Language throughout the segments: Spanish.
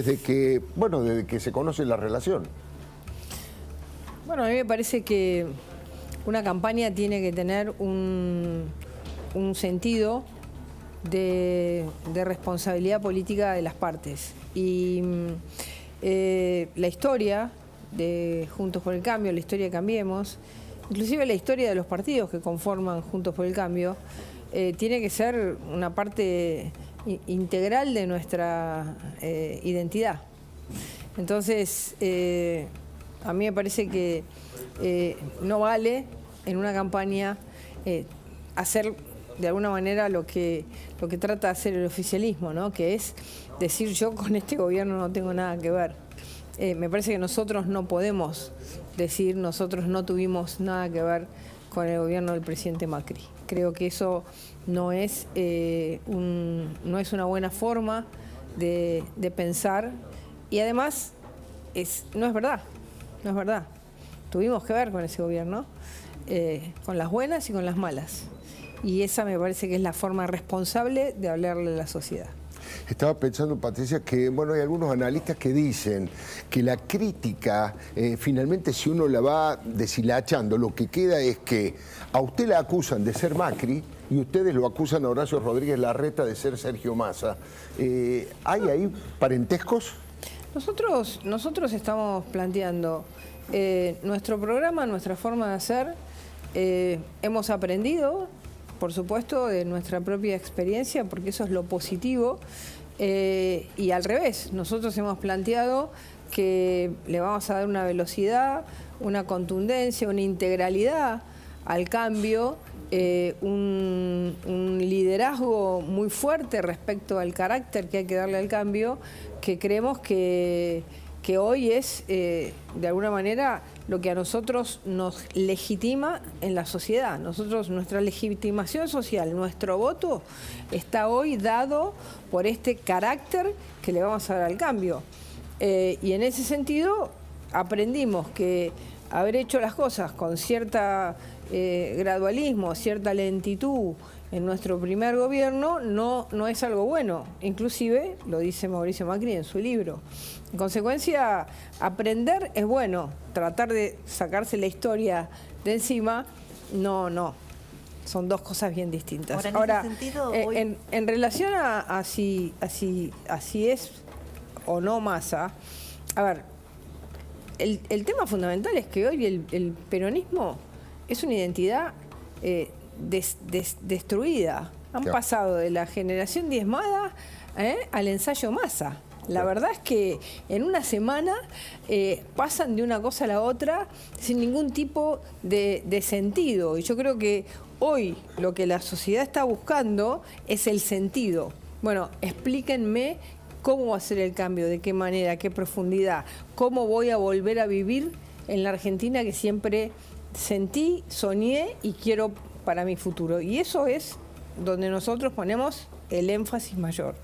desde que se conoce la relación. Bueno, a mí me parece que una campaña tiene que tener un sentido de responsabilidad política de las partes. Y la historia de Juntos por el Cambio, la historia de Cambiemos, inclusive la historia de los partidos que conforman Juntos por el Cambio, tiene que ser una parte integral de nuestra identidad. Entonces, a mí me parece que no vale en una campaña hacer de alguna manera lo que trata de hacer el oficialismo, ¿no? Que es decir, yo con este gobierno no tengo nada que ver. Me parece que nosotros no podemos decir nosotros no tuvimos nada que ver con el gobierno del presidente Macri. Creo que eso no es una buena forma de pensar, y además no es verdad. No es verdad. Tuvimos que ver con ese gobierno, con las buenas y con las malas. Y esa me parece que es la forma responsable de hablarle a la sociedad. Estaba pensando, Patricia, que bueno, hay algunos analistas que dicen que la crítica, finalmente, si uno la va deshilachando, lo que queda es que a usted la acusan de ser Macri y ustedes lo acusan a Horacio Rodríguez Larreta de ser Sergio Massa. ¿Hay ahí parentescos? Nosotros estamos planteando nuestro programa, nuestra forma de hacer. Hemos aprendido, por supuesto, de nuestra propia experiencia, porque eso es lo positivo. Y al revés, nosotros hemos planteado que le vamos a dar una velocidad, una contundencia, una integralidad al cambio, un liderazgo muy fuerte respecto al carácter que hay que darle al cambio, que creemos que hoy es, de alguna manera, lo que a nosotros nos legitima en la sociedad. Nuestra legitimación social, nuestro voto, está hoy dado por este carácter que le vamos a dar al cambio. Y en ese sentido, aprendimos que haber hecho las cosas con cierta gradualismo, cierta lentitud en nuestro primer gobierno no es algo bueno. Inclusive lo dice Mauricio Macri en su libro. En consecuencia, aprender es bueno. Tratar de sacarse la historia de encima, no. Son dos cosas bien distintas. Ahora, en relación a si es o no Massa, a ver, el tema fundamental es que hoy el peronismo es una identidad destruida. Han pasado de la generación diezmada al ensayo Massa. La verdad es que en una semana pasan de una cosa a la otra sin ningún tipo de sentido. Y yo creo que hoy lo que la sociedad está buscando es el sentido. Bueno, explíquenme cómo va a ser el cambio, de qué manera, qué profundidad, cómo voy a volver a vivir en la Argentina que siempre sentí, soñé y quiero para mi futuro. Y eso es donde nosotros ponemos el énfasis mayor.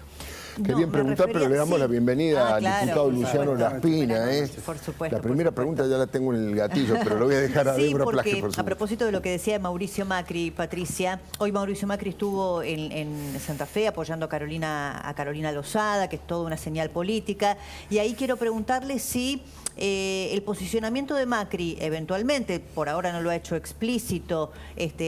Querían preguntar, pero le damos la bienvenida al diputado Luciano Laspina. Por supuesto. La primera pregunta ya la tengo en el gatillo, pero lo voy a dejar a Débora Plaje, por supuesto. A propósito de lo que decía Mauricio Macri, Patricia, hoy Mauricio Macri estuvo en Santa Fe apoyando a Carolina Lozada, que es toda una señal política, y ahí quiero preguntarle si el posicionamiento de Macri, eventualmente, por ahora no lo ha hecho explícito,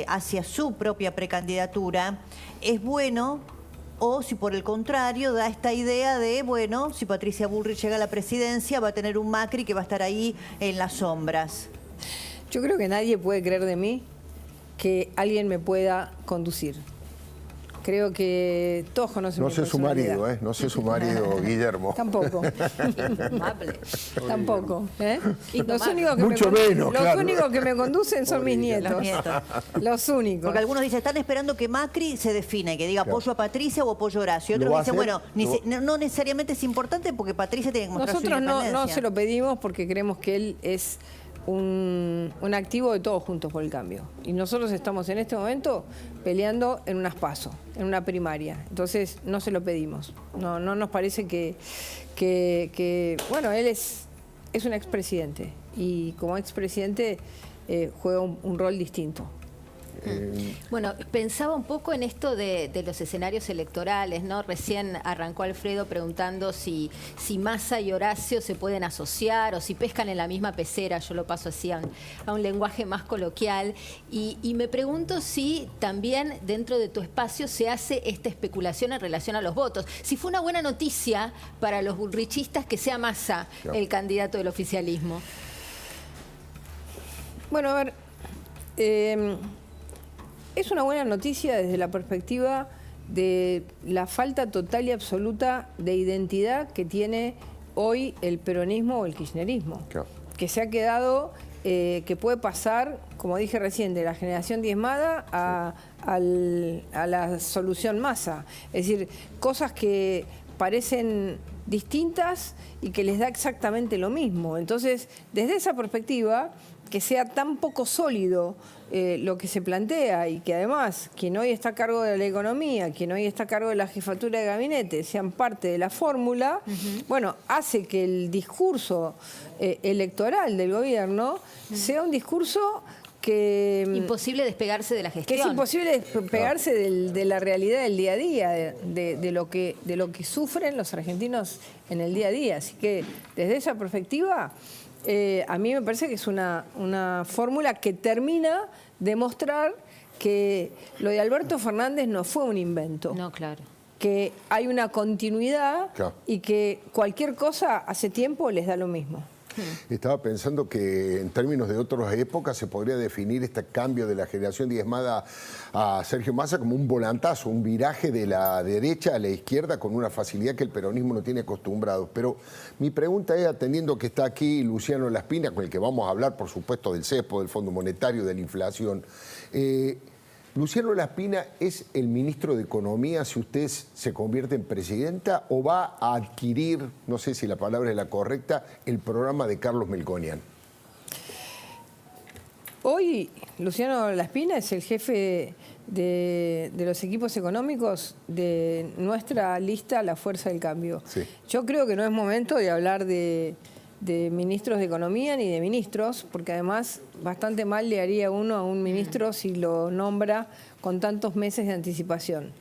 hacia su propia precandidatura, es bueno, o si por el contrario da esta idea de, bueno, si Patricia Bullrich llega a la presidencia, va a tener un Macri que va a estar ahí en las sombras. Yo creo que nadie puede creer de mí que alguien me pueda conducir. Creo que todos conocen mi personalidad. No sé su marido, no sé su marido, Guillermo. Tampoco. Tampoco. Los únicos que me conducen son mis nietos. Los únicos. Porque algunos dicen, están esperando que Macri se defina, que diga apoyo a Patricia o apoyo a Horacio. Otros dicen, bueno, no necesariamente es importante porque Patricia tiene que mostrar su independencia. Nosotros no se lo pedimos porque creemos que él es un activo de todos Juntos por el Cambio. Y nosotros estamos en este momento peleando en unas PASO, en una primaria. Entonces no se lo pedimos. No nos parece que bueno, él es un expresidente y como expresidente juega un rol distinto. Bueno, pensaba un poco en esto de los escenarios electorales, ¿no? Recién arrancó Alfredo preguntando si Massa y Horacio se pueden asociar o si pescan en la misma pecera. Yo lo paso así a un lenguaje más coloquial. Y me pregunto si también dentro de tu espacio se hace esta especulación en relación a los votos. Si fue una buena noticia para los bullrichistas que sea Massa el candidato del oficialismo. Bueno, a ver, es una buena noticia desde la perspectiva de la falta total y absoluta de identidad que tiene hoy el peronismo o el kirchnerismo. Claro. Que se ha quedado, que puede pasar, como dije recién, de la generación diezmada a la solución Massa. Es decir, cosas que parecen distintas y que les da exactamente lo mismo. Entonces, desde esa perspectiva, que sea tan poco sólido lo que se plantea y que además quien hoy está a cargo de la economía, quien hoy está a cargo de la jefatura de gabinete sean parte de la fórmula, bueno, hace que el discurso electoral del gobierno sea un discurso que... Imposible despegarse de la gestión. Que es imposible despegarse de la realidad del día a día, de lo que sufren los argentinos en el día a día. Así que desde esa perspectiva... a mí me parece que es una fórmula que termina de mostrar que lo de Alberto Fernández no fue un invento. No, claro. Que hay una continuidad y que cualquier cosa hace tiempo les da lo mismo. Estaba pensando que en términos de otras épocas se podría definir este cambio de la generación diezmada a Sergio Massa como un volantazo, un viraje de la derecha a la izquierda con una facilidad que el peronismo no tiene acostumbrado. Pero mi pregunta es, atendiendo que está aquí Luciano Laspina, con el que vamos a hablar, por supuesto, del CESPO, del Fondo Monetario, de la inflación. ¿Luciano Laspina es el ministro de Economía si usted se convierte en presidenta o va a adquirir, no sé si la palabra es la correcta, el programa de Carlos Melconian? Hoy Luciano Laspina es el jefe de los equipos económicos de nuestra lista La Fuerza del Cambio. Sí. Yo creo que no es momento de hablar de ministros de Economía ni de ministros, porque además bastante mal le haría uno a un ministro si lo nombra con tantos meses de anticipación.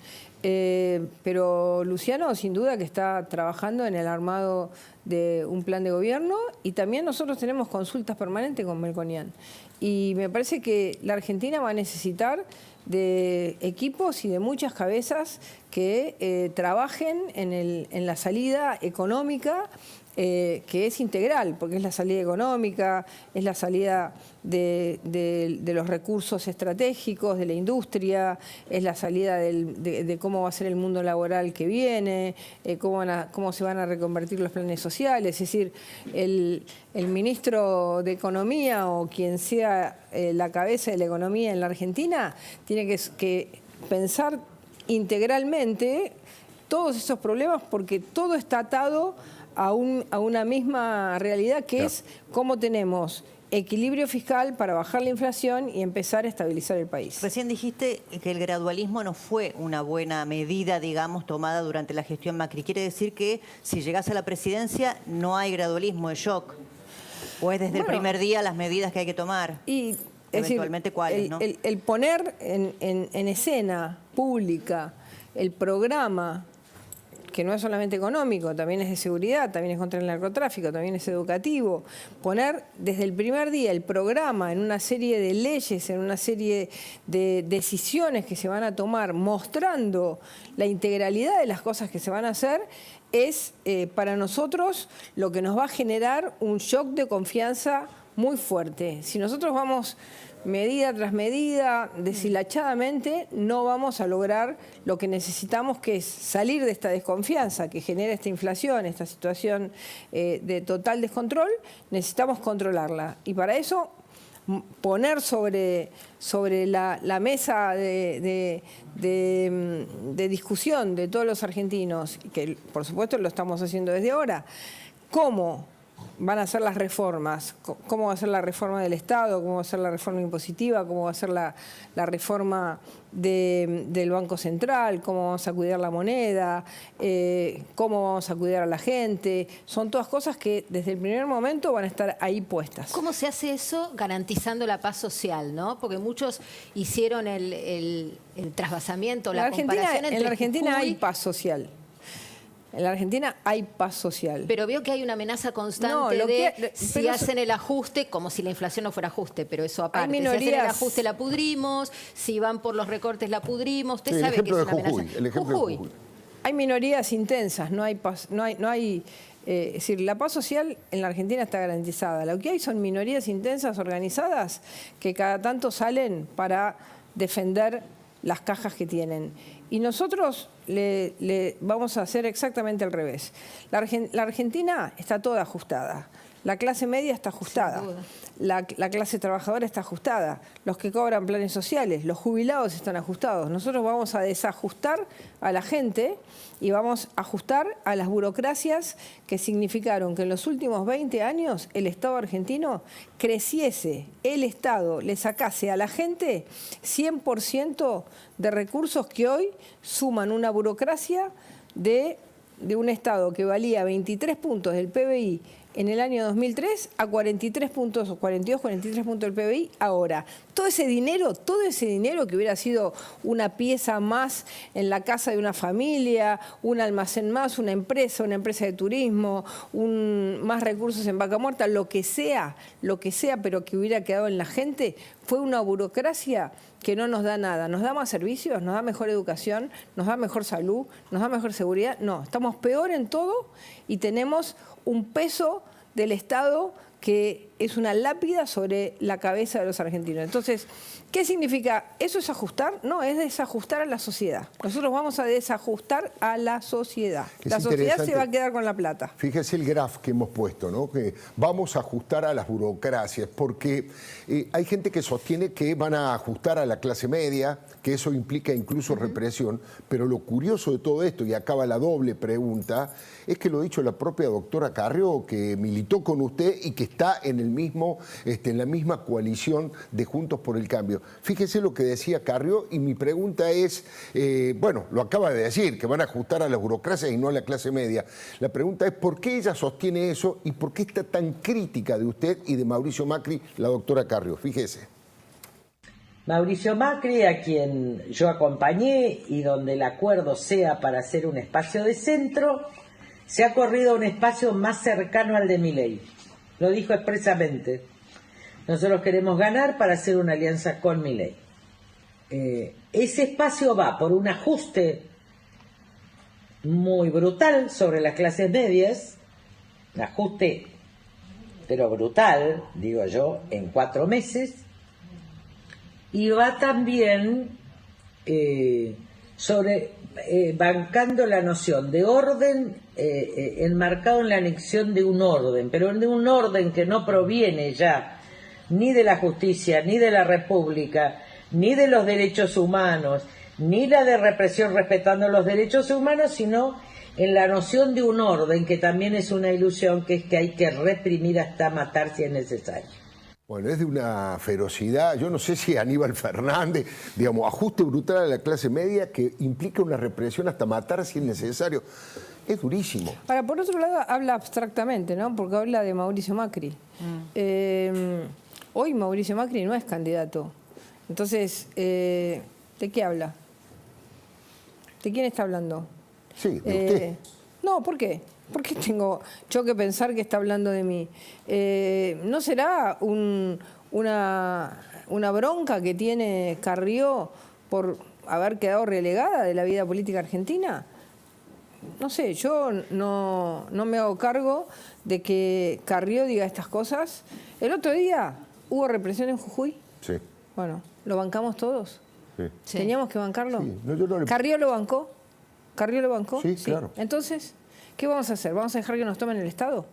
Pero Luciano sin duda que está trabajando en el armado de un plan de gobierno y también nosotros tenemos consultas permanentes con Melconian. Y me parece que la Argentina va a necesitar de equipos y de muchas cabezas que trabajen en la salida económica, que es integral, porque es la salida económica, es la salida de los recursos estratégicos, de la industria, es la salida de cómo va a ser el mundo laboral que viene, cómo se van a reconvertir los planes sociales. Es decir, el ministro de Economía o quien sea la cabeza de la economía en la Argentina tiene que pensar integralmente todos esos problemas porque todo está atado a una misma realidad que es cómo tenemos equilibrio fiscal para bajar la inflación y empezar a estabilizar el país. Recién dijiste que el gradualismo no fue una buena medida, digamos, tomada durante la gestión Macri. ¿Quiere decir que si llegase a la presidencia no hay gradualismo de shock? ¿O es desde el primer día las medidas que hay que tomar? Y eventualmente cuáles, ¿no? El poner en escena pública el programa, que no es solamente económico, también es de seguridad, también es contra el narcotráfico, también es educativo. Poner desde el primer día el programa en una serie de leyes, en una serie de decisiones que se van a tomar, mostrando la integralidad de las cosas que se van a hacer, es para nosotros lo que nos va a generar un shock de confianza muy fuerte. Si nosotros vamos medida tras medida, deshilachadamente, no vamos a lograr lo que necesitamos, que es salir de esta desconfianza que genera esta inflación, esta situación de total descontrol. Necesitamos controlarla. Y para eso, poner sobre la mesa de discusión de todos los argentinos, que por supuesto lo estamos haciendo desde ahora, cómo van a ser las reformas, cómo va a ser la reforma del Estado, cómo va a ser la reforma impositiva, cómo va a ser la reforma del Banco Central, cómo vamos a cuidar la moneda, cómo vamos a cuidar a la gente. Son todas cosas que desde el primer momento van a estar ahí puestas. ¿Cómo se hace eso garantizando la paz social, no? Porque muchos hicieron el trasvasamiento, la comparación entre en la Argentina Jujuy. hay paz social. En la Argentina hay paz social. Pero veo que hay una amenaza constante si hacen el ajuste, como si la inflación no fuera ajuste, pero eso aparte. Si hacen el ajuste la pudrimos, si van por los recortes la pudrimos. Usted sabe que es una amenaza. El ejemplo de Jujuy. Hay minorías intensas, no hay paz, es decir, la paz social en la Argentina está garantizada. Lo que hay son minorías intensas organizadas que cada tanto salen para defender las cajas que tienen. Y nosotros le vamos a hacer exactamente al revés. La Argentina está toda ajustada. La clase media está ajustada. La clase trabajadora está ajustada. Los que cobran planes sociales, los jubilados están ajustados. Nosotros vamos a desajustar a la gente y vamos a ajustar a las burocracias que significaron que en los últimos 20 años el Estado argentino creciese, el Estado le sacase a la gente 100% de recursos que hoy suman una burocracia de un Estado que valía 23 puntos del PBI en el año 2003 a 43 puntos, o 42, 43 puntos del PBI ahora. Todo ese dinero que hubiera sido una pieza más en la casa de una familia, un almacén más, una empresa de turismo, más recursos en Vaca Muerta, lo que sea, pero que hubiera quedado en la gente, fue una burocracia que no nos da nada. ¿Nos da más servicios? ¿Nos da mejor educación? ¿Nos da mejor salud? ¿Nos da mejor seguridad? No, estamos peor en todo y tenemos un peso del Estado que es una lápida sobre la cabeza de los argentinos. Entonces, ¿qué significa? ¿Eso es ajustar? No, es desajustar a la sociedad. Nosotros vamos a desajustar a la sociedad. La sociedad se va a quedar con la plata. Fíjese el graph que hemos puesto, ¿no? Que vamos a ajustar a las burocracias, porque hay gente que sostiene que van a ajustar a la clase media, que eso implica incluso represión, pero lo curioso de todo esto, y acaba la doble pregunta, es que lo ha dicho la propia doctora Carrió, que militó con usted y que está en la misma coalición de Juntos por el Cambio. Fíjese lo que decía Carrió y mi pregunta es, bueno, lo acaba de decir, que van a ajustar a las burocracias y no a la clase media. La pregunta es, ¿por qué ella sostiene eso y por qué está tan crítica de usted y de Mauricio Macri, la doctora Carrió? Fíjese. Mauricio Macri, a quien yo acompañé y donde el acuerdo sea para hacer un espacio de centro, se ha corrido a un espacio más cercano al de Milei. Lo dijo expresamente. Nosotros queremos ganar para hacer una alianza con Milei. Ese espacio va por un ajuste muy brutal sobre las clases medias, un ajuste, pero brutal, digo yo, en 4 meses, y va también bancando la noción de orden enmarcado en la anexión de un orden, pero de un orden que no proviene ya ni de la justicia, ni de la república, ni de los derechos humanos, ni la de represión respetando los derechos humanos, sino en la noción de un orden que también es una ilusión, que es que hay que reprimir hasta matar si es necesario. Bueno, es de una ferocidad, yo no sé si Aníbal Fernández, digamos, ajuste brutal a la clase media que implica una represión hasta matar si es necesario. Es durísimo. Ahora, por otro lado, habla abstractamente, ¿no? Porque habla de Mauricio Macri. Hoy Mauricio Macri no es candidato. Entonces, ¿de qué habla? ¿De quién está hablando? Sí, de usted. No, ¿por qué? ¿Por qué tengo yo que pensar que está hablando de mí? ¿No será una bronca que tiene Carrió por haber quedado relegada de la vida política argentina? No sé, yo no me hago cargo de que Carrió diga estas cosas. El otro día hubo represión en Jujuy. Sí. Bueno, ¿lo bancamos todos? Sí. ¿Teníamos que bancarlo? Sí. No, yo no le... ¿Carrió lo bancó? ¿Carrió lo bancó? Sí, claro. Entonces, ¿qué vamos a hacer? ¿Vamos a dejar que nos tomen el Estado?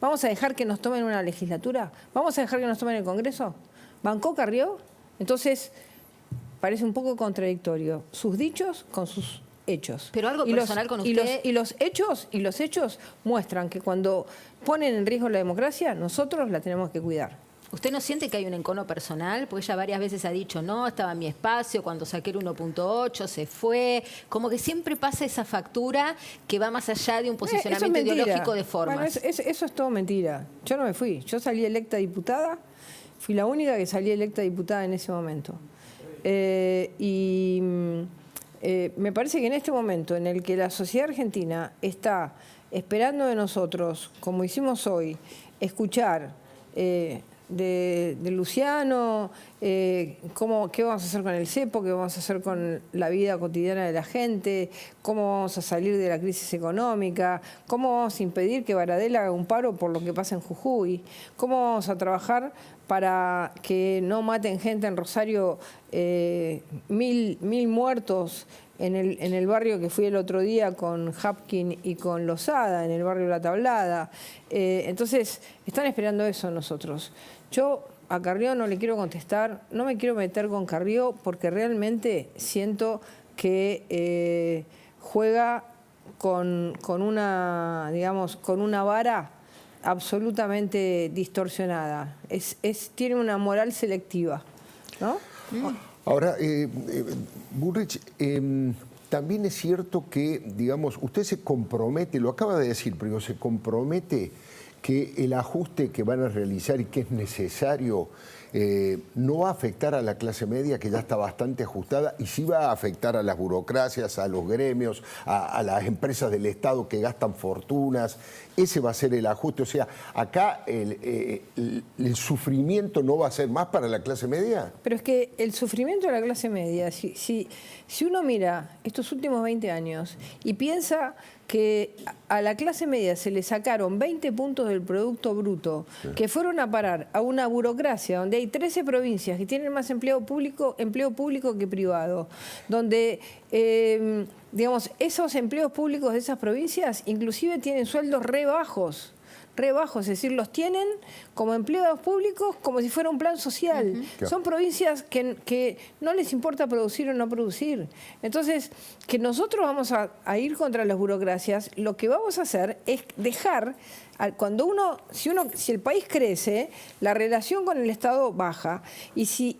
¿Vamos a dejar que nos tomen una legislatura? ¿Vamos a dejar que nos tomen el Congreso? ¿Bancó Carrió? Entonces, parece un poco contradictorio sus dichos con sus hechos. Pero algo personal con usted. Y los hechos muestran que cuando ponen en riesgo la democracia, nosotros la tenemos que cuidar. ¿Usted no siente que hay un encono personal? Porque ella varias veces ha dicho, no, estaba en mi espacio, cuando saqué el 1.8 se fue. Como que siempre pasa esa factura que va más allá de un posicionamiento ideológico de formas. Bueno, eso es todo mentira. Yo no me fui. Yo salí electa diputada. Fui la única que salí electa diputada en ese momento. Me parece que en este momento en el que la sociedad argentina está esperando de nosotros, como hicimos hoy, escuchar de Luciano, qué vamos a hacer con el cepo, qué vamos a hacer con la vida cotidiana de la gente, cómo vamos a salir de la crisis económica, cómo vamos a impedir que Baradel haga un paro por lo que pasa en Jujuy, cómo vamos a trabajar para que no maten gente en Rosario, 1000 muertos en el barrio que fui el otro día con Hapkin y con Lozada, en el barrio La Tablada. Entonces, están esperando eso nosotros. Yo a Carrió no le quiero contestar, no me quiero meter con Carrió porque realmente siento que juega con una, digamos, con una vara absolutamente distorsionada. Tiene una moral selectiva, ¿no? Ahora, Bullrich, también es cierto que, digamos, usted se compromete, lo acaba de decir, pero se compromete que el ajuste que van a realizar y que es necesario no va a afectar a la clase media, que ya está bastante ajustada, y sí va a afectar a las burocracias, a los gremios, a las empresas del Estado que gastan fortunas. Ese va a ser el ajuste. O sea, acá el sufrimiento no va a ser más para la clase media. Pero es que el sufrimiento de la clase media, si uno mira estos últimos 20 años y piensa que a la clase media se le sacaron 20 puntos del Producto Bruto, que fueron a parar a una burocracia donde hay 13 provincias que tienen más empleo público que privado, donde digamos, esos empleos públicos de esas provincias inclusive tienen sueldos re bajos, es decir, los tienen como empleados públicos como si fuera un plan social. Claro. Son provincias que no les importa producir o no producir. Entonces, que nosotros vamos a ir contra las burocracias, lo que vamos a hacer es dejar, cuando si el país crece, la relación con el Estado baja, y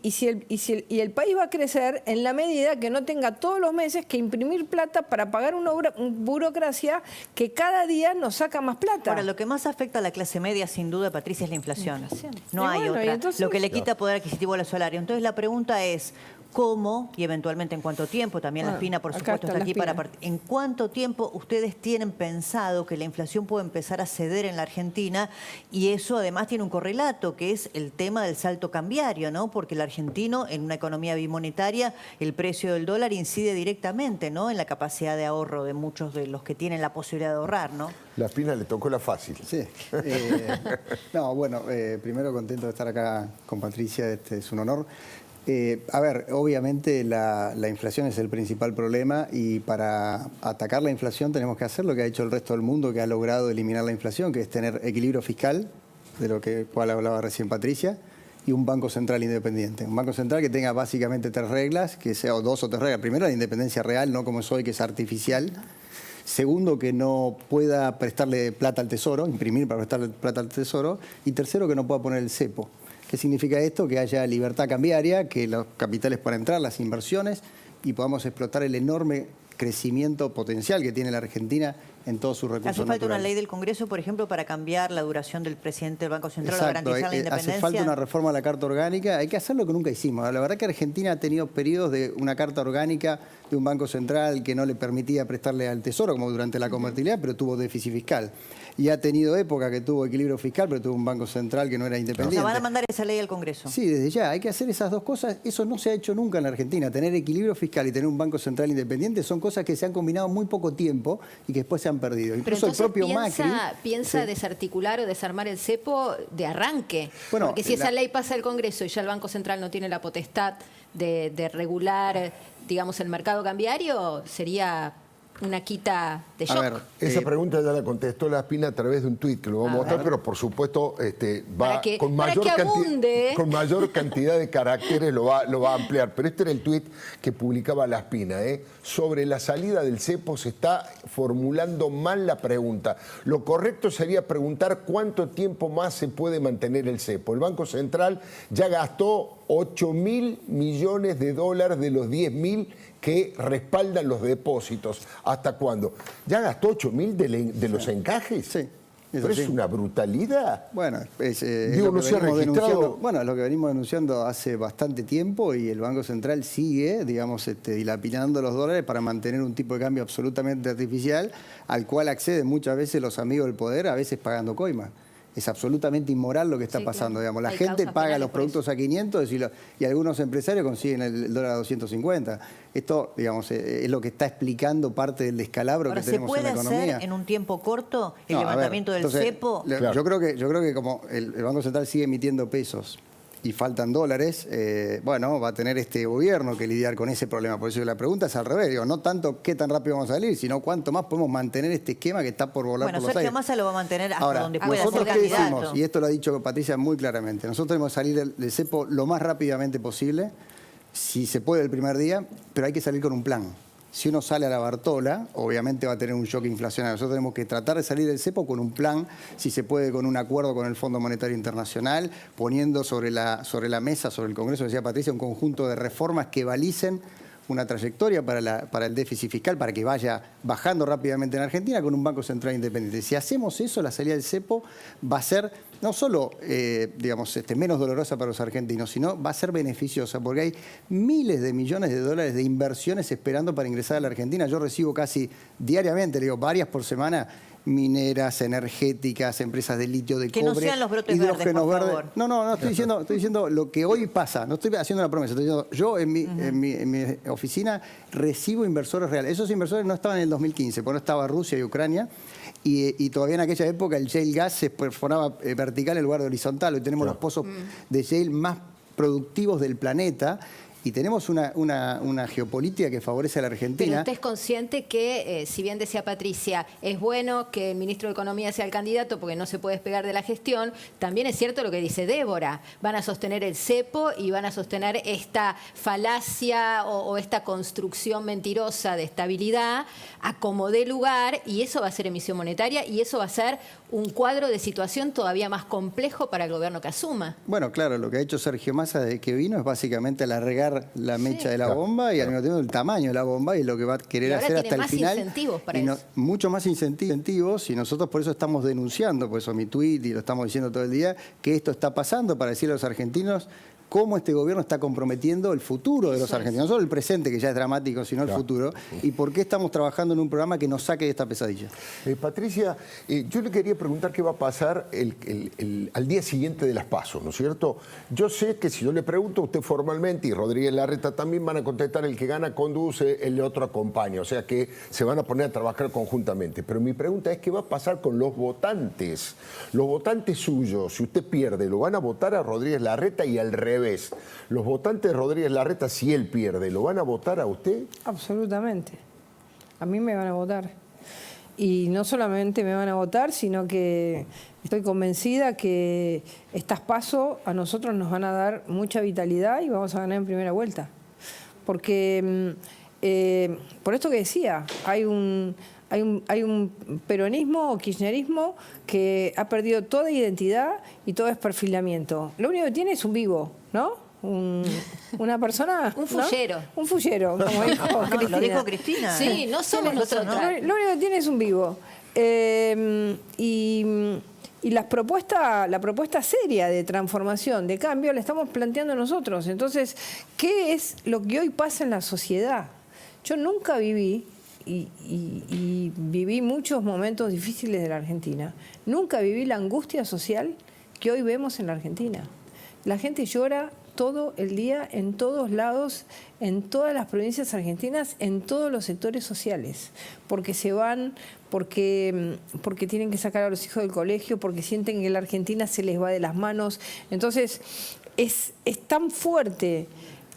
el país va a crecer en la medida que no tenga todos los meses que imprimir plata para pagar una burocracia que cada día nos saca más plata. Ahora, lo que más afecta a la clase media, sin duda, Patricia, es la inflación. No Y hay bueno, otra. y entonces, lo que le quita poder adquisitivo a los salarios. Entonces, la pregunta es, ¿cómo, y eventualmente en cuánto tiempo, también la Spina, por supuesto, está aquí para en cuánto tiempo ustedes tienen pensado que la inflación puede empezar a ceder en la Argentina? Y eso además tiene un correlato, que es el tema del salto cambiario, ¿no? Porque el argentino, en una economía bimonetaria, el precio del dólar incide directamente, ¿no?, en la capacidad de ahorro de muchos de los que tienen la posibilidad de ahorrar, ¿no? La Spina le tocó la fácil. Sí. No, bueno, primero contento de estar acá con Patricia, es un honor. A ver, obviamente la inflación es el principal problema, y para atacar la inflación tenemos que hacer lo que ha hecho el resto del mundo, que ha logrado eliminar la inflación, que es tener equilibrio fiscal, de lo cual hablaba recién Patricia, y un Banco Central independiente. Un Banco Central que tenga básicamente 3 reglas, que sea, o 2 o 3 reglas. Primero, la independencia real, no como es hoy, que es artificial. Segundo, que no pueda prestarle plata al Tesoro, imprimir para prestarle plata al Tesoro. Y tercero, que no pueda poner el cepo. ¿Qué significa esto? Que haya libertad cambiaria, que los capitales puedan entrar, las inversiones, y podamos explotar el enorme crecimiento potencial que tiene la Argentina en todos sus recursos ¿Hace falta naturales. una ley del Congreso, por ejemplo, para cambiar la duración del presidente del Banco Central o Exacto, garantizar la independencia? hace falta una reforma a la Carta Orgánica. Hay que hacer lo que nunca hicimos. La verdad que Argentina ha tenido periodos de una Carta Orgánica de un Banco Central que no le permitía prestarle al Tesoro, como durante la convertibilidad, pero tuvo déficit fiscal. Y ha tenido época que tuvo equilibrio fiscal, pero tuvo un Banco Central que no era O independiente. sea, van a mandar esa ley al Congreso. Sí, desde ya. Hay que hacer esas dos cosas. Eso no se ha hecho nunca en la Argentina. Tener equilibrio fiscal y tener un Banco Central independiente son cosas que se han combinado muy poco tiempo y que después se han perdido. Pero Incluso el propio piensa Macri... desarticular o desarmar el cepo de arranque. Bueno, porque si esa ley pasa al Congreso y ya el Banco Central no tiene la potestad de regular, digamos, el mercado cambiario, sería una quita de A shock. ver, Esa pregunta ya la contestó la Espina a través de un tuit que lo vamos a mostrar, pero por supuesto va con mayor cantidad de caracteres, lo va a ampliar. Pero este era el tuit que publicaba la Espina. Sobre la salida del cepo se está formulando mal la pregunta. Lo correcto sería preguntar cuánto tiempo más se puede mantener el cepo. El Banco Central ya gastó 8.000 millones de dólares de los 10.000 que respaldan los depósitos. ¿Hasta cuándo? ¿Ya gastó 8.000 de los encajes? Sí. Pero es una brutalidad. Bueno, es Digo, lo que no se ha venimos registrado. denunciando. Bueno, es lo que venimos denunciando hace bastante tiempo y el Banco Central sigue, digamos, dilapidando los dólares para mantener un tipo de cambio absolutamente artificial al cual acceden muchas veces los amigos del poder, a veces pagando coima. Es absolutamente inmoral lo que está pasando. Claro. Digamos. La Hay gente causas paga penales los por productos a 500 y algunos empresarios consiguen el dólar a 250. Esto, digamos, es lo que está explicando parte del descalabro Ahora, que tenemos en la economía. ¿se puede hacer en un tiempo corto el No, a ver, levantamiento del entonces, cepo? Claro. Yo creo que como el Banco Central sigue emitiendo pesos y faltan dólares, bueno, va a tener este gobierno que lidiar con ese problema. Por eso la pregunta es al revés, digo, no tanto qué tan rápido vamos a salir, sino cuánto más podemos mantener este esquema que está por volar Bueno, por los Sergio aires. Massa lo va a mantener hasta Ahora, donde pueda ser nosotros qué candidato. decimos, y esto lo ha dicho Patricia muy claramente, nosotros tenemos que salir del cepo lo más rápidamente posible, si se puede el primer día, pero hay que salir con un plan. Si uno sale a la Bartola, obviamente va a tener un shock inflacionario. Nosotros tenemos que tratar de salir del cepo con un plan, si se puede con un acuerdo con el Fondo Monetario Internacional, poniendo sobre la mesa, sobre el Congreso, decía Patricia, un conjunto de reformas que balicen una trayectoria para el déficit fiscal, para que vaya bajando rápidamente en Argentina con un Banco Central independiente. Si hacemos eso, la salida del cepo va a ser no solo digamos, menos dolorosa para los argentinos, sino va a ser beneficiosa, porque hay miles de millones de dólares de inversiones esperando para ingresar a la Argentina. Yo recibo casi diariamente, le digo, varias por semana, mineras, energéticas, empresas de litio, de Que cobre, no sean los brotes verdes, hidrógeno por verde. favor. No, estoy diciendo lo que hoy pasa, no estoy haciendo una promesa, estoy diciendo, yo en mi oficina recibo inversores reales. Esos inversores no estaban en el 2015, porque no estaba Rusia y Ucrania, y todavía en aquella época el shale gas se perforaba vertical en lugar de horizontal. Hoy tenemos los pozos de shale más productivos del planeta, y tenemos una geopolítica que favorece a la Pero Argentina. usted es consciente que, si bien decía Patricia, es bueno que el ministro de Economía sea el candidato porque no se puede despegar de la gestión, también es cierto lo que dice Débora. Van a sostener el cepo y van a sostener esta falacia o esta construcción mentirosa de estabilidad a como dé lugar, y eso va a ser emisión monetaria y eso va a ser un cuadro de situación todavía más complejo para el gobierno que asuma. Bueno, claro, lo que ha hecho Sergio Massa desde que vino es básicamente alargar la mecha de la bomba y al mismo tiempo el tamaño de la bomba, y lo que va a querer hacer hasta el final. Incentivos para eso. Mucho más incentivos, y nosotros por eso estamos denunciando, por eso mi tuit y lo estamos diciendo todo el día, que esto está pasando para decirle a los argentinos cómo este gobierno está comprometiendo el futuro de los argentinos, no solo el presente, que ya es dramático, sino el futuro, y por qué estamos trabajando en un programa que nos saque de esta pesadilla. Patricia, yo le quería preguntar qué va a pasar al día siguiente de las PASO, ¿no es cierto? Yo sé que si yo le pregunto, usted formalmente y Rodríguez Larreta también van a contestar: el que gana conduce, el otro acompaña, o sea que se van a poner a trabajar conjuntamente. Pero mi pregunta es: ¿qué va a pasar con los votantes? Los votantes suyos, si usted pierde, ¿lo van a votar a Rodríguez Larreta y al revés? Los votantes de Rodríguez Larreta, si él pierde, ¿lo van a votar a usted? Absolutamente. A mí me van a votar. Y no solamente me van a votar, sino que estoy convencida que estas PASO a nosotros nos van a dar mucha vitalidad y vamos a ganar en primera vuelta. Porque, por esto que decía, hay un peronismo o kirchnerismo que ha perdido toda identidad y todo desperfilamiento. Lo único que tiene es un vivo, ¿no? Una persona... Un fullero. ¿no? Un fullero, como dijo Cristina. Lo dijo Cristina. Sí, no somos nosotros. Lo único que tiene es un vivo. Y la propuesta seria de transformación, de cambio, la estamos planteando nosotros. Entonces, ¿qué es lo que hoy pasa en la sociedad? Yo nunca viví, y viví muchos momentos difíciles de la Argentina, nunca viví la angustia social que hoy vemos en la Argentina. La gente llora todo el día, en todos lados, en todas las provincias argentinas, en todos los sectores sociales, porque se van, porque tienen que sacar a los hijos del colegio, porque sienten que la Argentina se les va de las manos. Entonces, es tan fuerte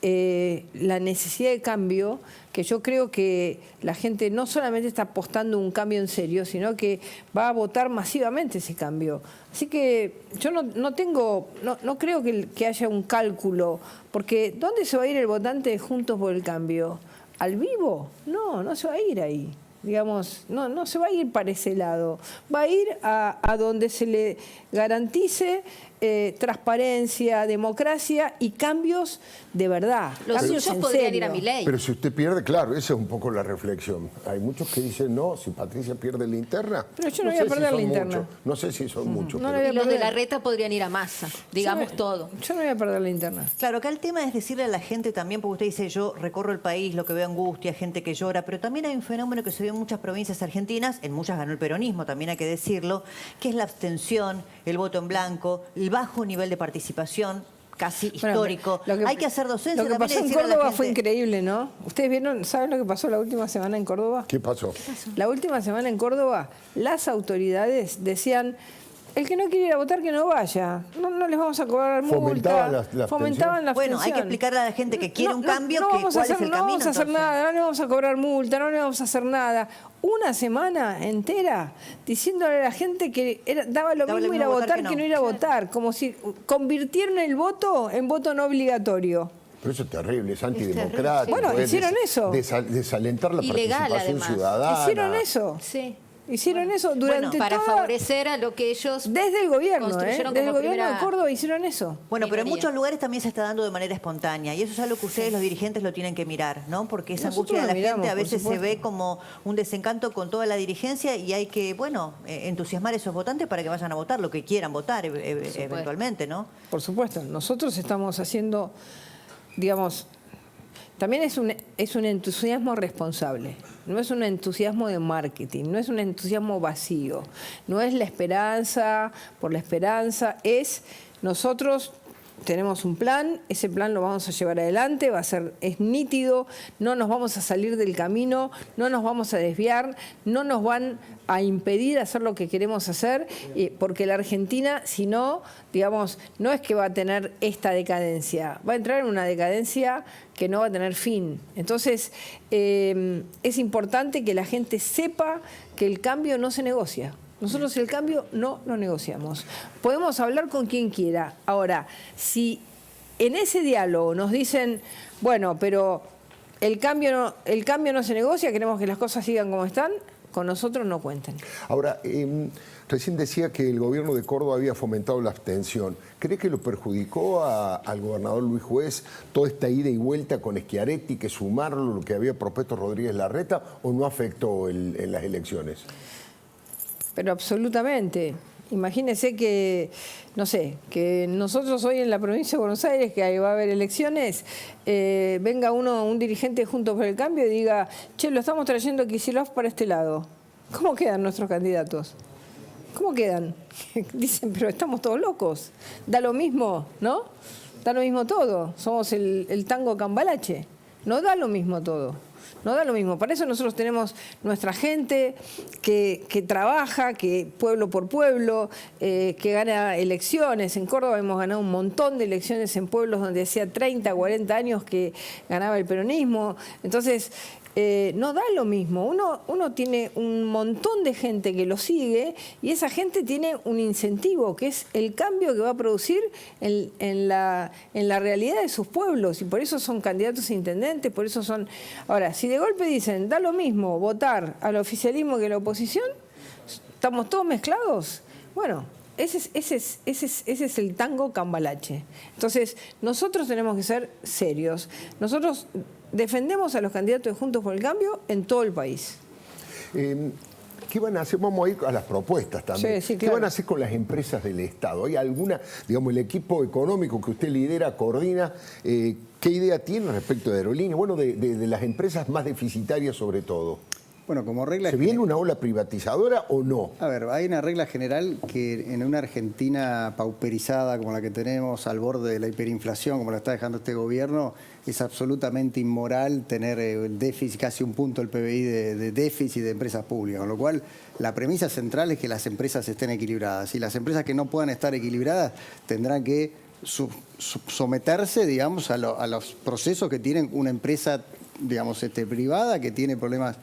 la necesidad de cambio, que yo creo que la gente no solamente está apostando un cambio en serio, sino que va a votar masivamente ese cambio. Así que yo no creo que haya un cálculo, porque ¿dónde se va a ir el votante de Juntos por el Cambio? ¿Al vivo? No se va a ir ahí. Digamos, no se va a ir para ese lado, va a ir a donde se le garantice transparencia, democracia y cambios de verdad. Los cambios suyos en podrían serio. ir a Milei. Pero si usted pierde, claro, esa es un poco la reflexión. Hay muchos que dicen, no, si Patricia pierde la interna. Pero yo no voy sé a perder si son la interna. muchos, no sé si son muchos. No pero- la voy a Y los de perder. la reta podrían ir a Massa, digamos todo. Yo no voy a perder la interna. Claro, acá el tema es decirle a la gente también, porque usted dice, yo recorro el país, lo que veo angustia, gente que llora, pero también hay un fenómeno que se ve en muchas provincias argentinas, en muchas ganó el peronismo, también hay que decirlo, que es la abstención, el voto en blanco, el bajo nivel de participación, casi Bueno, histórico. Hay que hacer docencia. Lo que también pasó y en decirle a la Córdoba fue gente- increíble, ¿no? ¿Ustedes vieron, saben lo que pasó la última semana en Córdoba? ¿Qué pasó? La última semana en Córdoba, las autoridades decían, el que no quiere ir a votar, que no vaya. No les vamos a cobrar multa. Fomentaban la abstención. Fomentaban la Bueno, hay que abstención. explicarle a la gente que quiere un cambio, que vamos a cuál hacer, es el no camino. vamos a hacer entonces. nada, no le vamos a cobrar multa, no le vamos a hacer nada. Una semana entera diciéndole a la gente que daba lo mismo ir a votar que no ir a votar, como si convirtieron el voto en voto no obligatorio. Pero eso es terrible, es terrible, antidemocrático. sí. Bueno, es hicieron eso. Desalentar la Ilegal, participación además. ciudadana. Hicieron eso. Sí. Hicieron eso durante Para toda... favorecer a lo que ellos Desde el gobierno, construyeron desde el como gobierno de primera- Córdoba hicieron eso. Bueno, pero en minoría. muchos lugares también se está dando de manera espontánea y eso es algo que ustedes, los dirigentes, lo tienen que mirar, ¿no? Porque esa Nosotros angustia de lo la miramos, gente a por veces se supuesto. ve como un desencanto con toda la dirigencia y hay que, bueno, entusiasmar a esos votantes para que vayan a votar lo que quieran votar eventualmente, ¿no? Por supuesto, nosotros estamos haciendo, digamos, también es un entusiasmo responsable, no es un entusiasmo de marketing, no es un entusiasmo vacío, no es la esperanza por la esperanza, es nosotros tenemos un plan, ese plan lo vamos a llevar adelante, es nítido, no nos vamos a salir del camino, no nos vamos a desviar, no nos van a impedir hacer lo que queremos hacer, porque la Argentina, si no, digamos, no es que va a tener esta decadencia, va a entrar en una decadencia que no va a tener fin. Entonces, es importante que la gente sepa que el cambio no se negocia. Nosotros el cambio no lo negociamos. Podemos hablar con quien quiera. Ahora, si en ese diálogo nos dicen, bueno, pero el cambio no se negocia, queremos que las cosas sigan como están, con nosotros no cuenten. Ahora, recién decía que el gobierno de Córdoba había fomentado la abstención. ¿Cree que lo perjudicó al gobernador Luis Juez toda esta ida y vuelta con Schiaretti, que sumarlo lo que había propuesto Rodríguez Larreta, o no afectó en las elecciones? Pero absolutamente. Imagínese que, no sé, que nosotros hoy en la provincia de Buenos Aires, que ahí va a haber elecciones, venga un dirigente Juntos por el Cambio y diga, che, lo estamos trayendo a Kicillof para este lado. ¿Cómo quedan nuestros candidatos? ¿Cómo quedan? Dicen, pero estamos todos locos. Da lo mismo, ¿no? Da lo mismo todo. Somos el tango cambalache. No da lo mismo todo. No da lo mismo. Para eso nosotros tenemos nuestra gente que trabaja, que pueblo por pueblo, que gana elecciones. En Córdoba hemos ganado un montón de elecciones en pueblos donde hacía 30, 40 años que ganaba el peronismo. Entonces, no da lo mismo. Uno tiene un montón de gente que lo sigue y esa gente tiene un incentivo, que es el cambio que va a producir en la realidad de sus pueblos. Y por eso son candidatos a intendentes, por eso son... Ahora, si de golpe dicen, da lo mismo votar al oficialismo que a la oposición, ¿estamos todos mezclados? Bueno, ese es el tango cambalache. Entonces, nosotros tenemos que ser serios. Nosotros defendemos a los candidatos de Juntos por el Cambio en todo el país. ¿Qué van a hacer? Vamos a ir a las propuestas también. Sí, ¿Qué claro. van a hacer con las empresas del Estado? ¿Hay alguna, digamos, el equipo económico que usted lidera, coordina, qué idea tiene respecto de aerolíneas? Bueno, de las empresas más deficitarias sobre todo. Bueno, como regla... ¿Se viene una ola privatizadora o no? A ver, hay una regla general que en una Argentina pauperizada como la que tenemos, al borde de la hiperinflación, como la está dejando este gobierno, es absolutamente inmoral tener el déficit, casi un punto del PBI de déficit de empresas públicas. Con lo cual, la premisa central es que las empresas estén equilibradas. Y las empresas que no puedan estar equilibradas tendrán que someterse, digamos, a los procesos que tienen una empresa, digamos, privada que tiene problemas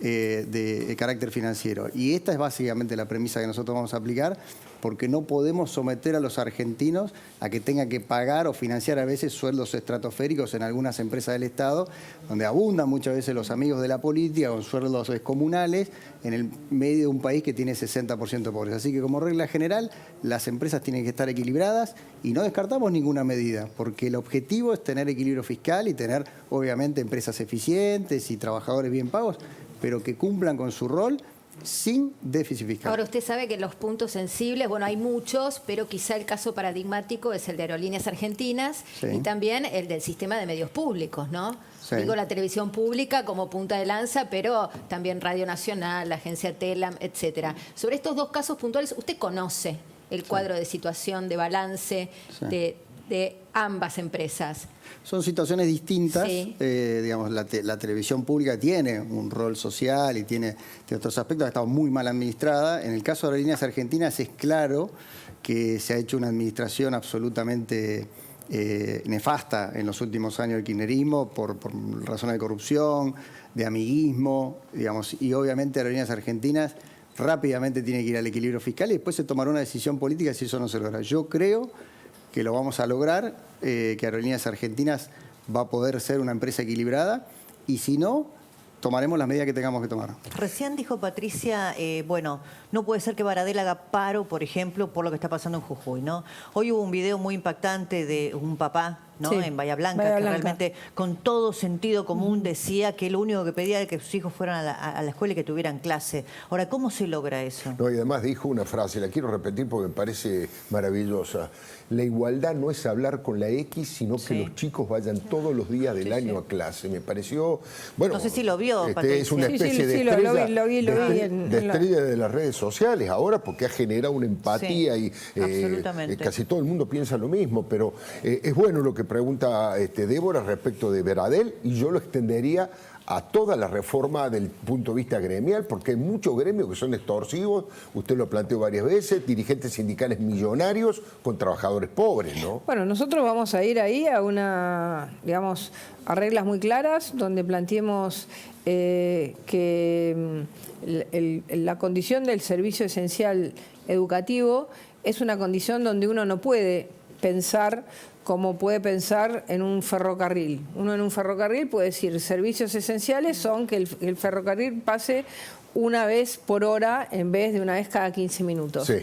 de carácter financiero. Y esta es básicamente la premisa que nosotros vamos a aplicar, porque no podemos someter a los argentinos a que tengan que pagar o financiar a veces sueldos estratosféricos en algunas empresas del Estado, donde abundan muchas veces los amigos de la política con sueldos descomunales en el medio de un país que tiene 60% de pobreza. Así que como regla general, las empresas tienen que estar equilibradas y no descartamos ninguna medida, porque el objetivo es tener equilibrio fiscal y tener, obviamente, empresas eficientes y trabajadores bien pagos, pero que cumplan con su rol sin déficit fiscal. Ahora, usted sabe que los puntos sensibles, bueno, hay muchos, pero quizá el caso paradigmático es el de Aerolíneas Argentinas Sí. y también el del sistema de medios públicos, ¿no? Sí. Digo, la televisión pública como punta de lanza, pero también Radio Nacional, la agencia TELAM, etcétera. Sobre estos dos casos puntuales, ¿usted conoce el cuadro de situación, de balance Sí. de ambas empresas? Son situaciones distintas. Sí. Digamos, la televisión pública tiene un rol social y tiene otros aspectos, ha estado muy mal administrada. En el caso de Aerolíneas Argentinas es claro que se ha hecho una administración absolutamente nefasta en los últimos años del kirchnerismo por razones de corrupción, de amiguismo, digamos, y obviamente Aerolíneas Argentinas rápidamente tiene que ir al equilibrio fiscal y después se tomará una decisión política si eso no se logra. Yo creo que lo vamos a lograr, que Aerolíneas Argentinas va a poder ser una empresa equilibrada y si no, tomaremos las medidas que tengamos que tomar. Recién dijo Patricia, bueno, no puede ser que Baradel haga paro, por ejemplo, por lo que está pasando en Jujuy, ¿no? Hoy hubo un video muy impactante de un papá, ¿no? Sí, En Bahía Blanca, Bahía que Blanca. realmente con todo sentido común decía que lo único que pedía era que sus hijos fueran a la escuela y que tuvieran clase. Ahora, ¿cómo se logra eso? No, y además dijo una frase, la quiero repetir porque me parece maravillosa. La igualdad no es hablar con la X, sino que Sí. los chicos vayan todos los días del año a clase. Me pareció, bueno, No sé si lo vio, es una Patricia. Sí, especie sí, de sí, lo estrella, vi, lo vi de en la- estrella de las redes sociales ahora porque ha generado una empatía Sí, y absolutamente. casi todo el mundo piensa lo mismo, pero es bueno lo que pregunta Débora respecto de Baradel y yo lo extendería a toda la reforma del punto de vista gremial, porque hay muchos gremios que son extorsivos, usted lo planteó varias veces, dirigentes sindicales millonarios con trabajadores pobres, ¿no? Bueno, nosotros vamos a ir ahí a digamos, a reglas muy claras, donde planteemos que la condición del servicio esencial educativo es una condición donde uno no puede pensar como puede pensar en un ferrocarril. Uno en un ferrocarril puede decir servicios esenciales son que el ferrocarril pase una vez por hora en vez de una vez cada 15 minutos. Sí.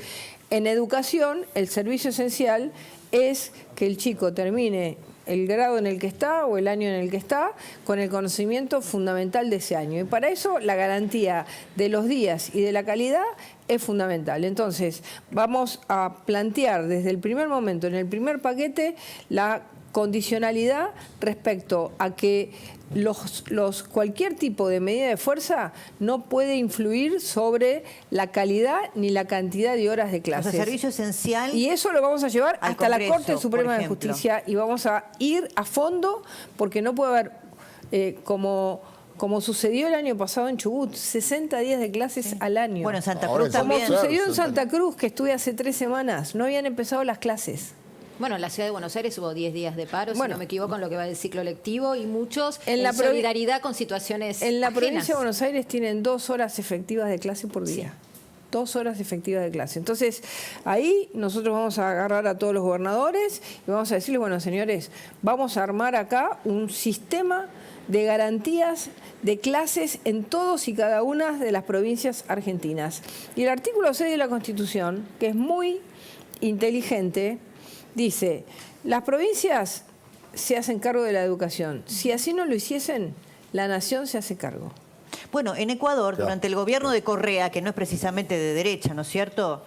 En educación, el servicio esencial es que el chico termine el grado en el que está o el año en el que está con el conocimiento fundamental de ese año. Y para eso la garantía de los días y de la calidad es fundamental. Entonces, vamos a plantear desde el primer momento, en el primer paquete, la condicionalidad respecto a que cualquier tipo de medida de fuerza no puede influir sobre la calidad ni la cantidad de horas de O clases. sea, servicio esencial. Y eso lo vamos a llevar al hasta la Congreso, Corte Suprema por de ejemplo. Justicia y vamos a ir a fondo porque no puede haber, como sucedió el año pasado en Chubut, 60 días de clases al año. Bueno, en Santa Ahora Cruz en Como también. Claro, sucedió en Santa Santa Cruz, que estuve hace 3 semanas, no habían empezado las clases. Bueno, en la ciudad de Buenos Aires hubo 10 días de paro, Bueno. si no me equivoco, en lo que va del ciclo lectivo y muchos En en, la provi- solidaridad con situaciones En la ajenas. provincia de Buenos Aires tienen 2 horas efectivas de clase por día. 2 horas efectivas de clase. Entonces, ahí nosotros vamos a agarrar a todos los gobernadores y vamos a decirles, bueno, señores, vamos a armar acá un sistema de garantías de clases en todos y cada una de las provincias argentinas. Y el artículo 6 de la Constitución, que es muy inteligente, dice, las provincias se hacen cargo de la educación. Si así no lo hiciesen, la nación se hace cargo. Bueno, en Ecuador, Claro. durante el gobierno de Correa, que no es precisamente de derecha, ¿no es cierto?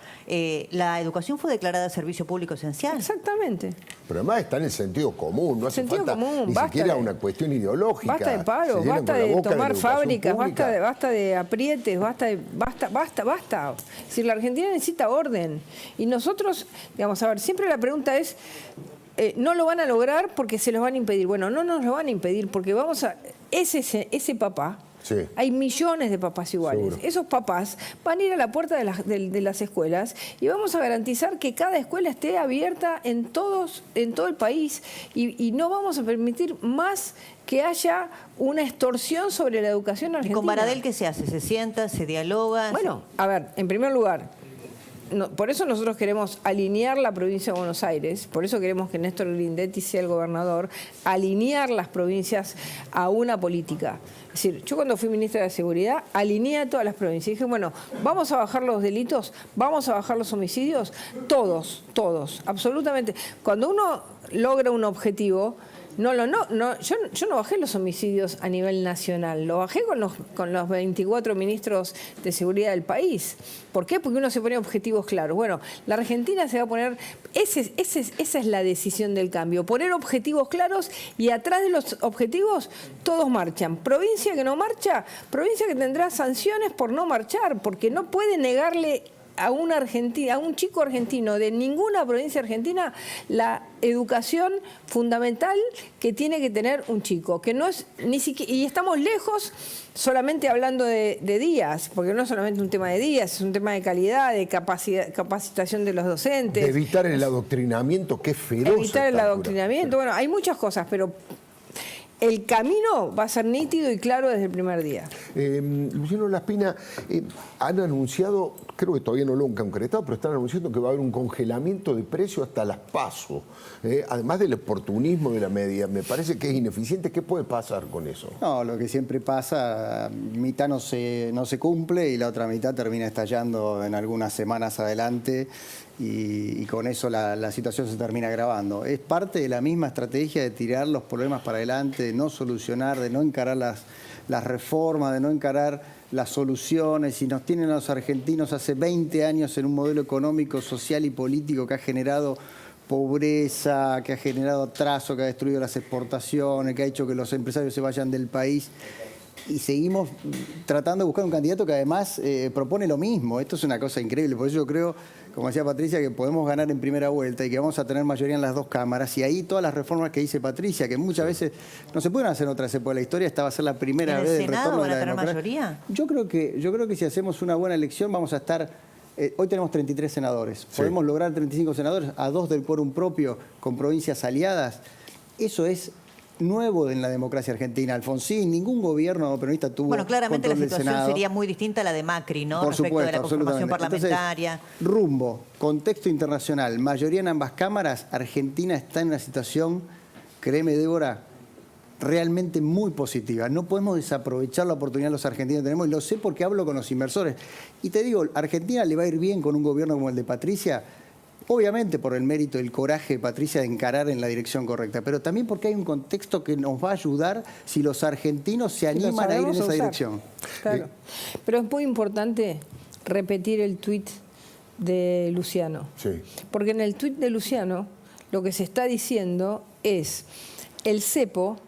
La educación fue declarada servicio público esencial. Exactamente. Pero además está en el sentido común, no hace Sentido falta común, ni basta siquiera de- una cuestión ideológica. Basta de Se paro, llenan basta con la de boca tomar la educación fábricas, pública. basta de aprietes, basta. Es decir, la Argentina necesita orden. Y nosotros, digamos, a ver, siempre la pregunta es, no lo van a lograr porque se los van a impedir. Bueno, no nos lo van a impedir porque ese papá Sí. Hay millones de papás iguales. Seguro. Esos papás van a ir a la puerta de las escuelas y vamos a garantizar que cada escuela esté abierta en todo el país y no vamos a permitir más que haya una extorsión sobre la educación ¿Y argentina. con Baradel qué se hace? ¿Se sienta? ¿Se dialoga? Bueno, a ver, en primer lugar, por eso nosotros queremos alinear la provincia de Buenos Aires, por eso queremos que Néstor Grindetti sea el gobernador, alinear las provincias a una política. Es decir, yo cuando fui ministra de Seguridad, alineé a todas las provincias. Y dije, bueno, vamos a bajar los delitos, vamos a bajar los homicidios, todos, absolutamente. Cuando uno logra un objetivo, yo no bajé los homicidios a nivel nacional, lo bajé con los 24 ministros de seguridad del país. ¿Por qué? Porque uno se pone objetivos claros. Bueno, la Argentina se va a poner, esa es la decisión del cambio, poner objetivos claros y atrás de los objetivos todos marchan. Provincia que no marcha, provincia que tendrá sanciones por no marchar, porque no puede negarle a un chico argentino de ninguna provincia argentina la educación fundamental que tiene que tener un chico, que no es ni siquiera, y estamos lejos solamente hablando de días, porque no es solamente un tema de días, es un tema de calidad, de capacitación de los docentes. De evitar el adoctrinamiento, que es feroz. Evitar el adoctrinamiento, bueno, hay muchas cosas, pero el camino va a ser nítido y claro desde el primer día. Luciano Laspina, han anunciado, creo que todavía no lo han concretado, pero están anunciando que va a haber un congelamiento de precios hasta las PASO. Además del oportunismo de la media, me parece que es ineficiente. ¿Qué puede pasar con eso? No, lo que siempre pasa, mitad no se cumple y la otra mitad termina estallando en algunas semanas adelante y con eso la situación se termina agravando. Es parte de la misma estrategia de tirar los problemas para adelante, de no solucionar, de no encarar las reformas, de no encarar las soluciones. Y nos tienen a los argentinos hace 20 años en un modelo económico, social y político que ha generado pobreza, que ha generado atraso, que ha destruido las exportaciones, que ha hecho que los empresarios se vayan del país. Y seguimos tratando de buscar un candidato que además propone lo mismo. Esto es una cosa increíble. Por eso yo creo, como decía Patricia, que podemos ganar en primera vuelta y que vamos a tener mayoría en las dos cámaras. Y ahí todas las reformas que dice Patricia, que muchas veces no se pueden hacer en otras épocas de la historia, esta va a ser la primera vez del retorno de la democracia. ¿Mayoría? Yo creo que si hacemos una buena elección vamos a estar... hoy tenemos 33 senadores. Sí. Podemos lograr 35 senadores, a 2 del quórum propio, con provincias aliadas. Eso es nuevo en la democracia argentina. Alfonsín, ningún gobierno peronista tuvo. Bueno, claramente la control del situación Senado. sería muy distinta a la de Macri, ¿no? Por Respecto supuesto, de la conformación absolutamente. parlamentaria. Entonces, rumbo, contexto internacional, mayoría en ambas cámaras, Argentina está en una situación, créeme, Débora, realmente muy positiva. No podemos desaprovechar la oportunidad que los argentinos tenemos, y lo sé porque hablo con los inversores. Y te digo, a Argentina le va a ir bien con un gobierno como el de Patricia, obviamente por el mérito y el coraje de Patricia de encarar en la dirección correcta, pero también porque hay un contexto que nos va a ayudar si los argentinos se animan a ir en esa dirección. Claro. Pero es muy importante repetir el tuit de Luciano. Sí. Porque en el tuit de Luciano lo que se está diciendo es el cepo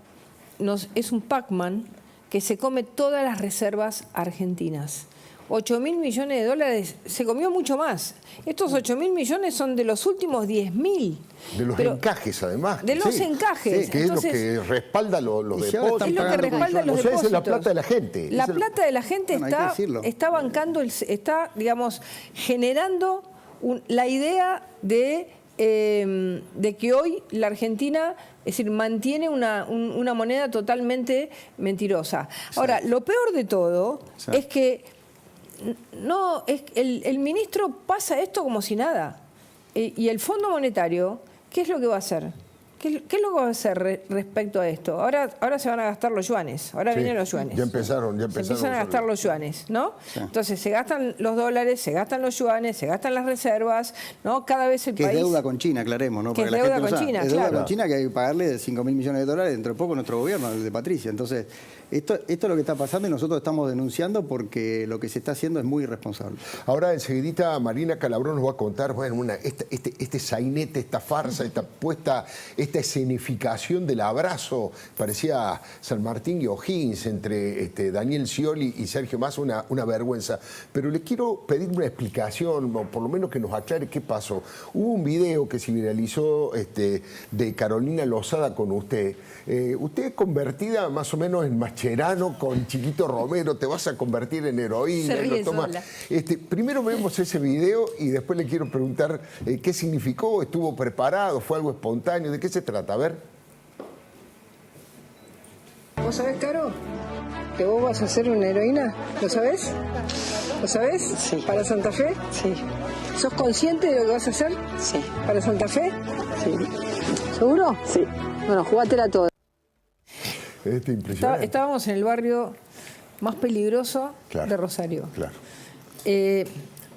es un Pac-Man que se come todas las reservas argentinas. 8.000 millones de dólares, se comió mucho más. Estos 8.000 millones son de los últimos 10.000. De los encajes, además. De los encajes. Sí, que entonces, es lo que respalda los depósitos. Es lo que respalda los o sea, depósitos. esa es la plata de la gente. La plata de la gente está bancando, está, digamos, generando la idea de que hoy la Argentina, es decir, mantiene una moneda totalmente mentirosa. Ahora, lo peor de todo es que el ministro pasa esto como si nada. Y el Fondo Monetario, ¿qué es lo que va a hacer? ¿Qué es lo que va a hacer respecto a esto? Ahora se van a gastar los yuanes, ahora vienen los yuanes. Ya empezaron. Se empiezan a gastar los yuanes, ¿no? Sí. Entonces se gastan los dólares, se gastan los yuanes, se gastan las reservas, ¿no? Cada vez el país... Que es deuda con China, aclaremos, ¿no? Que es deuda con China, es claro. deuda con China que hay que pagarle 5.000 millones de dólares dentro de poco a nuestro gobierno, el de Patricia. Entonces, esto es lo que está pasando y nosotros estamos denunciando porque lo que se está haciendo es muy irresponsable. Ahora, enseguidita, Marina Calabró nos va a contar, bueno, este sainete, esta farsa, esta esta escenificación del abrazo, parecía San Martín y O'Higgins entre Daniel Scioli y Sergio Massa, una vergüenza. Pero le quiero pedir una explicación, o por lo menos que nos aclare qué pasó. Hubo un video que se viralizó de Carolina Lozada con usted. Usted convertida más o menos en Mascherano con Chiquito Romero, te vas a convertir en heroína. Se ríe sola. Primero vemos ese video y después le quiero preguntar qué significó, estuvo preparado, fue algo espontáneo, ¿de qué se trata? A ver. ¿Vos sabés, Caro, que vos vas a ser una heroína? ¿Lo sabés? ¿Lo sabés? Sí. ¿Para Santa Fe? Sí, ¿Sos consciente de lo que vas a hacer? sí, ¿Para Santa Fe? sí, ¿Seguro? sí. Bueno, jugátela toda. Impresionante. Estábamos en el barrio más peligroso Claro. de Rosario. Claro.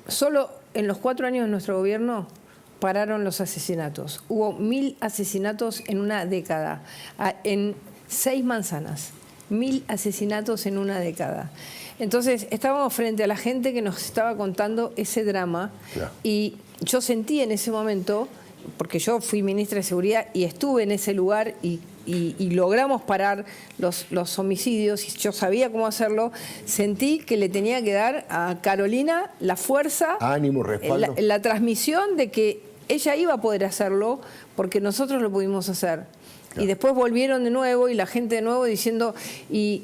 Solo en los 4 años de nuestro gobierno pararon los asesinatos. Hubo 1000 asesinatos en una década, en 6 manzanas. 1000 asesinatos en una década. Entonces, estábamos frente a la gente que nos estaba contando ese drama. Claro. Y yo sentí en ese momento, porque yo fui ministra de Seguridad y estuve en ese lugar y logramos parar los homicidios, y yo sabía cómo hacerlo, sentí que le tenía que dar a Carolina la fuerza, Ánimo, respaldo. la transmisión de que ella iba a poder hacerlo porque nosotros lo pudimos hacer. Claro. Y después volvieron de nuevo y la gente de nuevo diciendo, y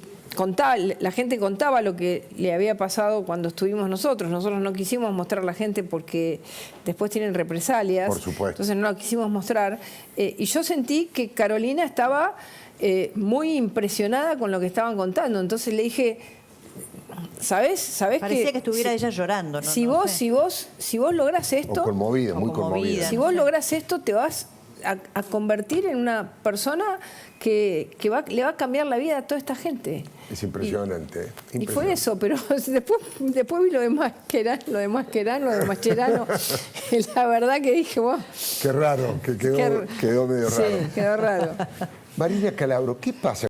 la gente contaba lo que le había pasado cuando estuvimos nosotros. Nosotros no quisimos mostrar a la gente porque después tienen represalias. Por supuesto. Entonces no la quisimos mostrar. Y yo sentí que Carolina estaba muy impresionada con lo que estaban contando. Entonces le dije, ¿sabés Parecía que estuviera ella llorando, ¿no? Si No vos, sé. si vos lográs esto, O conmovida, O muy conmovida. conmovida. si vos lográs esto, te vas a convertir en una persona que le va a cambiar la vida a toda esta gente. Es impresionante. Y fue eso, pero después vi lo de Mascherano, la verdad que dije, wow. Qué raro, que quedó medio raro. Sí, quedó raro. Marina Calabro, ¿qué pasa